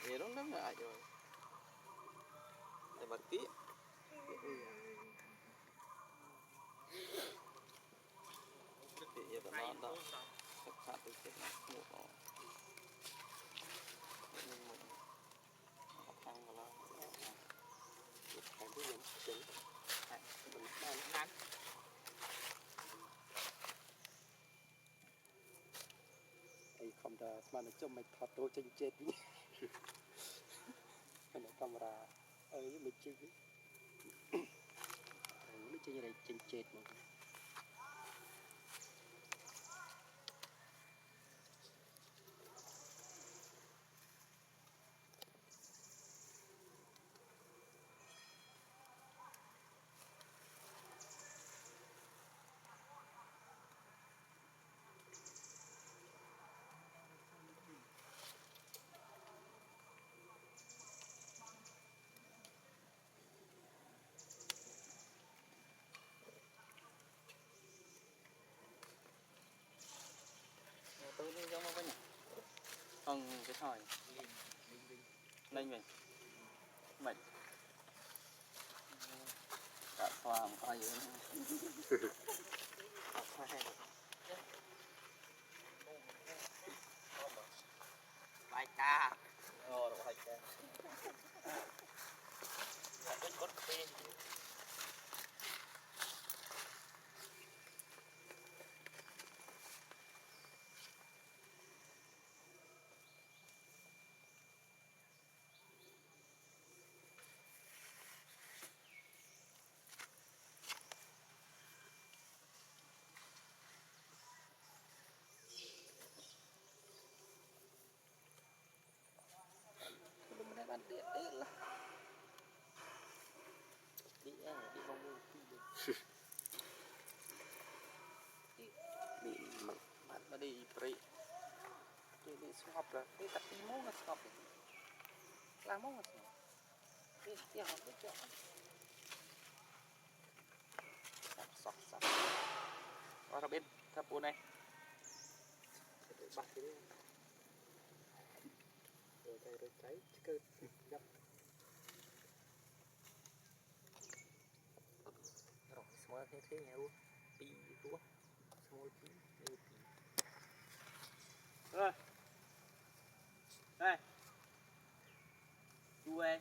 Vậy đó lắm rồi rồi. Để bật tí. Thì giờ nó đó. Sắp sắp từ chết nó mua nó. Nhưng mà thằng là phải biết làm chỉnh. Mình ăn. Không ra mà nó cho mày thoát đồ chân chết đi. Nó camera mình chơi đi. Nó chơi như này chân chết mà. Tôi đi giống cái nhỉ? Không, cái sỏi lên mình mệt cả xoa không có gì nữa. Bài ca bài ca cái cốt pin ăn điện đấy là đi bông đi mà nó đi free đi swap rồi đi tập đi mốt nó swap làm mốt nó swap đi theo học đi sọc ở ra bên tháp buôn này bắt cái rồi cháy cứ gấp rồi small thế nhà luôn pi tua small pi ơi đây đuôi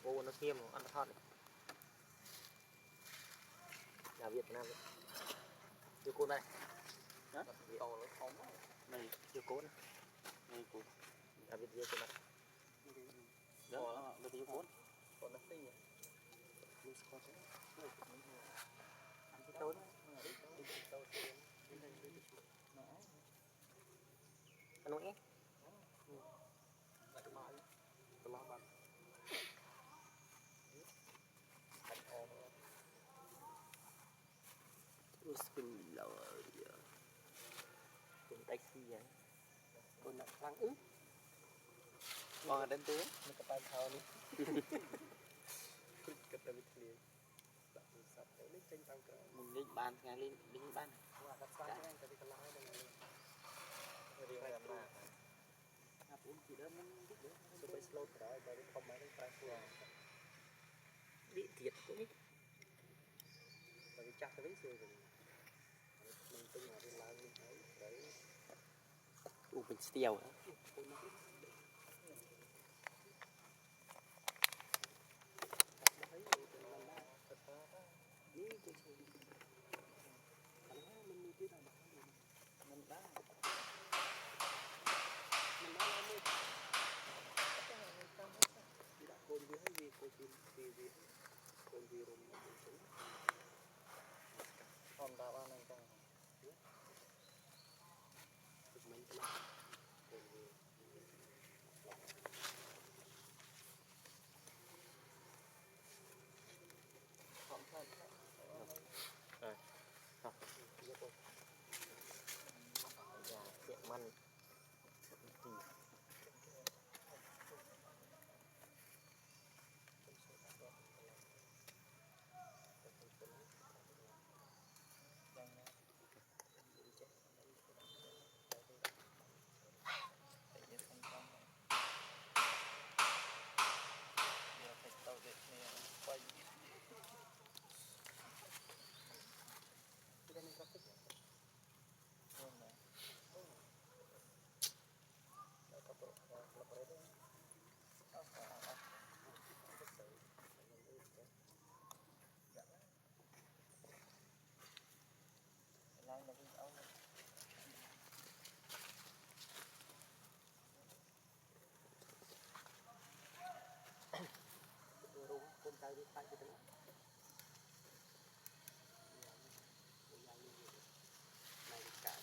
vô nó kia mà ăn thon nhà Việt Nam chưa cô này hả to nó không này chưa cô này này cô nhà Việt chưa cô này đó được chưa cô còn nó xinh nhỉ đi squat đấy ăn cái tối ăn uống Bismillah cùng taxi vậy còn nặng lăng ứ còn đến tiếng nó có tay thao đi cái tay bị liền đặt sập để lấy trên tàu cỡ mình đi bàn ngày lên đi bàn đặt sai cái anh cái lái đây đi làm mà uống chỉ đơn mình biết được super slow đó rồi không mấy cái tay bị thiệt cũng ít tại chắc cái rồi mình tính là đi làm mình thấy đấy mình still còn đào ăn này càng rồi tiệm măn tak gitu lah naik ikan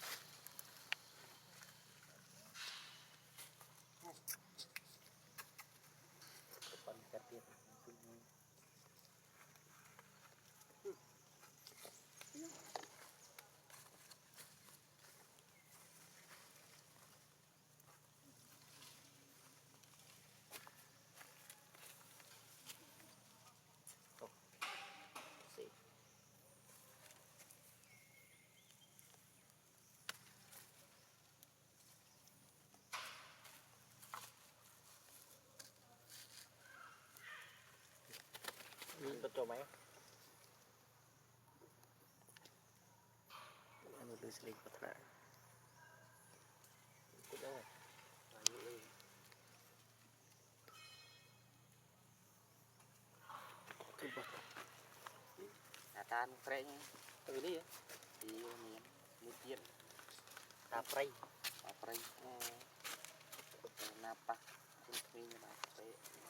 depan kapit betul mai anu tu seling patra ikut dah lanjut lagi coba akan kerennya ini ya iya nih mutian taprai taprai kenapa kuning taprai